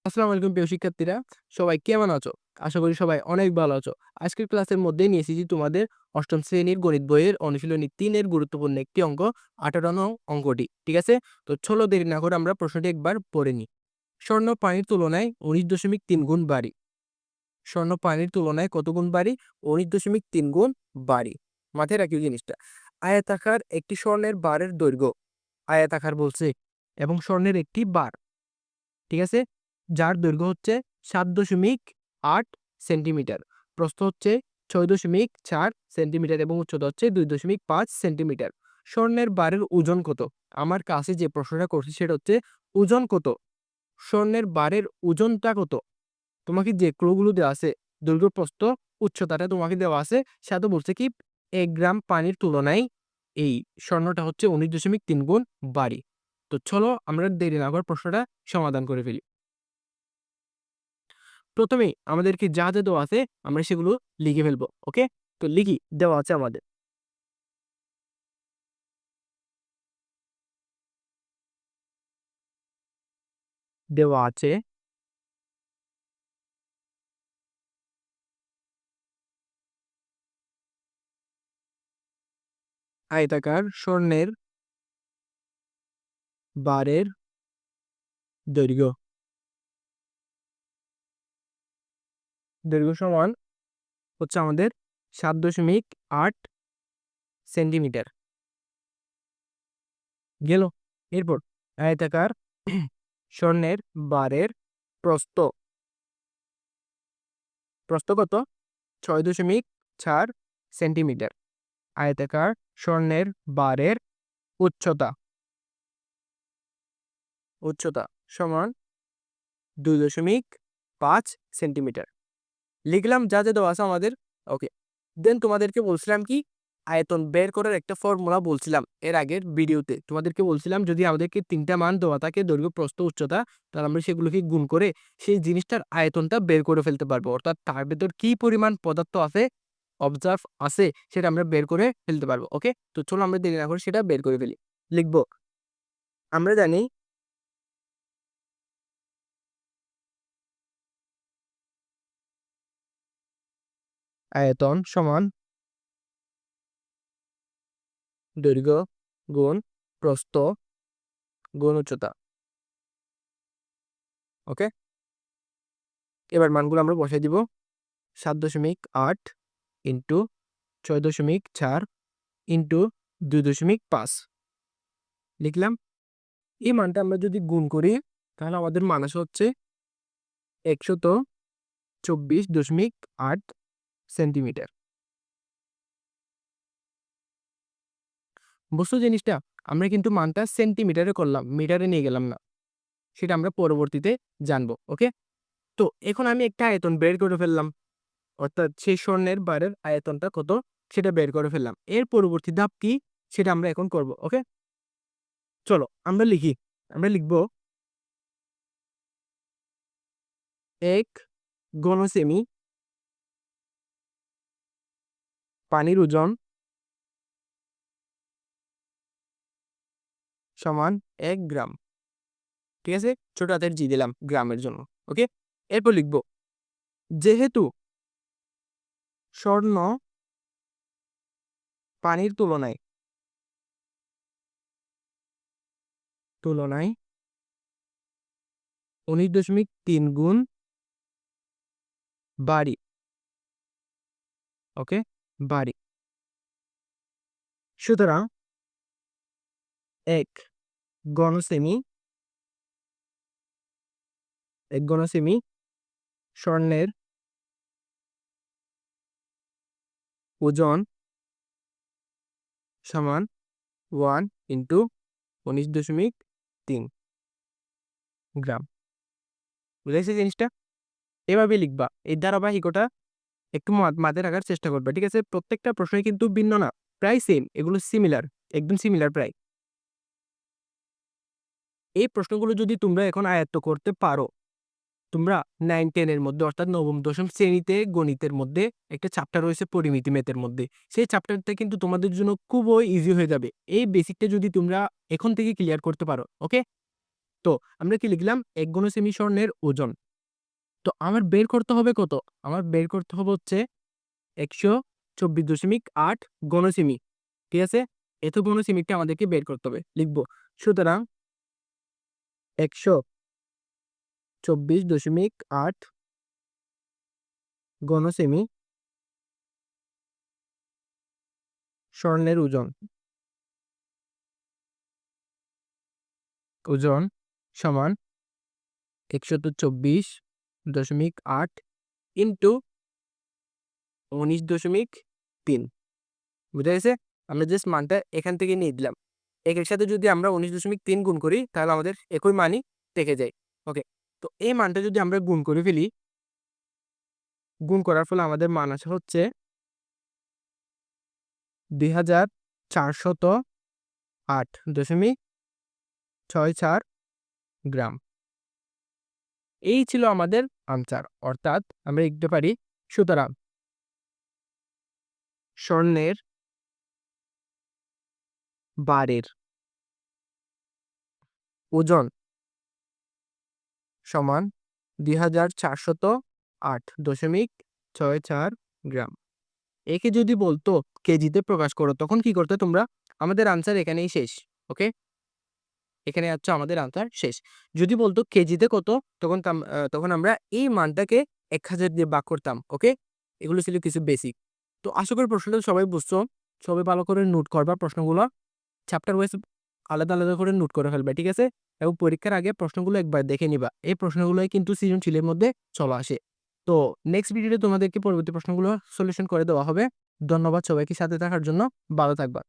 আসসালামু আলাইকুম প্রিয় শিক্ষার্থীরা, সবাই কেমন আছো? আশা করি সবাই অনেক ভালো আছো। আজকের ক্লাসের মধ্যে নিয়ে এসেছি তোমাদের অষ্টম শ্রেণীর গণিত বইয়ের অনুশীলনী ৩ এর গুরুত্বপূর্ণ একটি অঙ্ক, ১৮ নং অঙ্কটি। ঠিক আছে? তো চলো দেরি না করে আমরা প্রশ্নটি একবার পড়ে নিই। স্বর্ণ পানির তুলনায় ১৯.৩ গুণ ভারী। স্বর্ণ পানির তুলনায় কত গুণ ভারী? ১৯.৩ গুণ ভারী। মাথায় রাখিও জিনিসটা। আয়তাকার একটি স্বর্ণের বারের দৈর্ঘ্য, আয়তাকার বলছে, এবং স্বর্ণের একটি বার, ঠিক আছে? যার দৈর্ঘ্য হচ্ছে ৭.৮ সেন্টিমিটার, প্রস্থ হচ্ছে ৬.৪ সেন্টিমিটার এবং উচ্চতা হচ্ছে ২.৫ সেন্টিমিটার। স্বর্ণের বারের ওজন কত? আমার কাছে যে প্রশ্নটা করছি সেটা হচ্ছে ওজন কত? স্বর্ণের বারের ওজনটা কত? তোমাকে যে ক্লুগুলো দেওয়া আছে, দৈর্ঘ্য, প্রস্থ, উচ্চতাটা তোমাকে দেওয়া আছে, সাথে বলছে কি ১ গ্রাম পানির তুলনায় এই স্বর্ণটা হচ্ছে ১৯.৩ গুণ ভারী। তো চলো আমরা দেরি না করে প্রশ্নটা সমাধান করে ফেলি। প্রথমেই আমাদেরকে যা দেওয়া আছে আমরা সেগুলো লিখে ফেলবো। ওকে? তো লিখি, দেওয়া আছে আমাদের। দেওয়া আছে আয়তাকার স্বর্ণের বারের দৈর্ঘ্য। দৈর্ঘ্য সমান হচ্ছে আমাদের ৭.৮ সেন্টিমিটার। গেল? এরপর আয়তাকার স্বর্ণের বারের প্রস্থ। প্রস্থ কত? ৬.৪ সেন্টিমিটার। আয়তাকার স্বর্ণের বারের উচ্চতা। উচ্চতা সমান ২.৫ সেন্টিমিটার। লিখলাম যা দেওয়া আছে আমাদের। ওকে। দেন তোমাদেরকে বলছিলাম কি, আয়তন বের করার একটা ফর্মুলা বলছিলাম এর আগের ভিডিওতে। তোমাদেরকে বলছিলাম যদি আমাদেরকে ৩টা মান দেওয়া থাকে, দৈর্ঘ্য, প্রস্থ, উচ্চতা, তাহলে আমরা সেগুলোকে গুণ করে সেই জিনিসটার আয়তনটা বের করে ফেলতে পারবো। অর্থাৎ তার ভেতর কি পরিমাণ পদার্থ আছে, অবজার্ভ আছে, সেটা আমরা বের করে ফেলতে পারবো। ওকে? তো চলো আমরা দেরি না করে সেটা বের করে ফেলি। লিখবো, আমরা জানি আয়তন সমান দৈর্ঘ্য গুণ প্রস্থ গুণ উচ্চতা। ওকে? এবার মানগুলো আমরা বসাই দিব। ৭.৮ ইন্টু ৬.৪ ইন্টু ২.৫ লিখলাম। এই মানটা আমরা যদি গুণ করি তাহলে আমাদের মান আসে হচ্ছে ১২৪.৮ সেন্টিমিটার। বুঝছো জিনিসটা? আমরা কিন্তু মানটা সেন্টিমিটারে করলাম, মিটারে নিয়ে গেলাম না। সেটা আমরা পরবর্তীতে জানবো। ওকে? তো এখন আমি একটা আয়তন বের করে ফেললাম। অর্থাৎ সেই স্বর্ণের বারের আয়তনটা কত সেটা বের করে ফেললাম। এর পরবর্তী ধাপ কি সেটা আমরা এখন করব। ওকে? চলো আমরা লিখি। আমরা লিখব ১ ঘনসেমি পানির ওজন সমান ১ গ্রাম। ঠিক আছে? ছোট হাতের জি দিলাম গ্রামের জন্য। ওকে? এরপর লিখব যেহেতু স্বর্ণ পানির তুলনায় ১৯.৩ গুণ ভারী। ওকে? ভারী। সুতরাং ১ ঘনসেমি ১ ঘনসেমি স্বর্ণের ওজন সমান 1 ইন্টু ১৯.৩ গ্রাম। বুঝাইছে জিনিসটা? এভাবে লিখবা। এই ধারাবাহিকতা একটু মাথায় রাখার চেষ্টা করবা। ঠিক আছে? প্রত্যেকটা প্রশ্নই কিন্তু ভিন্ন না। প্রায় সেম। এগুলো সিমিলার। একদম সিমিলার প্রায়। এই প্রশ্নগুলো যদি তোমরা এখন আয়ত্ত করতে পারো, তোমরা ৯-১০ এর মধ্যে অর্থাৎ নবম দশম শ্রেণীতে গণিতের মধ্যে একটা চ্যাপ্টার রয়েছে পরিমিতি ম্যাথের মধ্যে। সেই চ্যাপ্টারটা কিন্তু তোমাদের জন্য খুবই ইজি হয়ে যাবে। এই বেসিকটা যদি তোমরা এখন থেকে ক্লিয়ার করতে পারো। ওকে? তো আমরা কি লিখলাম 1 ঘনসেমি স্বর্ণের ওজন। তো আমার বের করতে হবে কত? আমার বের করতে হবে হচ্ছে 124.8 ঘনসেমি। ঠিক আছে? এত ঘনসেমিটা আমাদেরকে বের করতে হবে। লিখব। সুতরাং 124.8 ঘনসেমি স্বর্ণের ওজন সমান 124.8 ইন্টু 19.3। বুঝা গেছে? আমরা জাস্ট মানটা এখান থেকে নিয়ে দিলাম। একের সাথে যদি আমরা 19.3 গুণ করি তাহলে আমাদের একই মানই থেকে যায়। ওকে, তো এই মানটা যদি আমরা গুণ করে ফেলি, গুণ করার ফলে আমাদের মান আসে হচ্ছে 2408.64 গ্রাম। এই ছিল আমাদের আনসার। অর্থাৎ আমরা লিখতে পারি, সুতরাং স্বর্ণের বারের ওজন সমান 2408.64 গ্রাম। একে যদি বলতো কেজিতে প্রকাশ করো, তখন কি করতে তোমরা? আমাদের আনসার এখানেই শেষ। ওকে, এখানে হচ্ছে আমাদের আনসার শেষ। যদি বলতো কেজিতে কত, তখন আমরা এই মানটাকে 1000 দিয়ে ভাগ করতাম। ওকে, এগুলো ছিল কিছু বেসিক। তো আশা করি প্রশ্নটা সবাই বুঝছো। সবাই ভালো করে নোট করবা প্রশ্নগুলো, চ্যাপ্টার ওয়াইজ আলাদা আলাদা করে নোট করে ফেলবে। ঠিক আছে? এবং পরীক্ষার আগে প্রশ্নগুলো একবার দেখে নিবা। এই প্রশ্নগুলোই কিন্তু সৃজনশীলের মধ্যে চলে আসে। তো নেক্সট ভিডিওতে তোমাদেরকে পরবর্তী প্রশ্নগুলো সলিউশন করে দেওয়া হবে। ধন্যবাদ সবাইকে সাথে থাকার জন্য। ভালো থাকবা।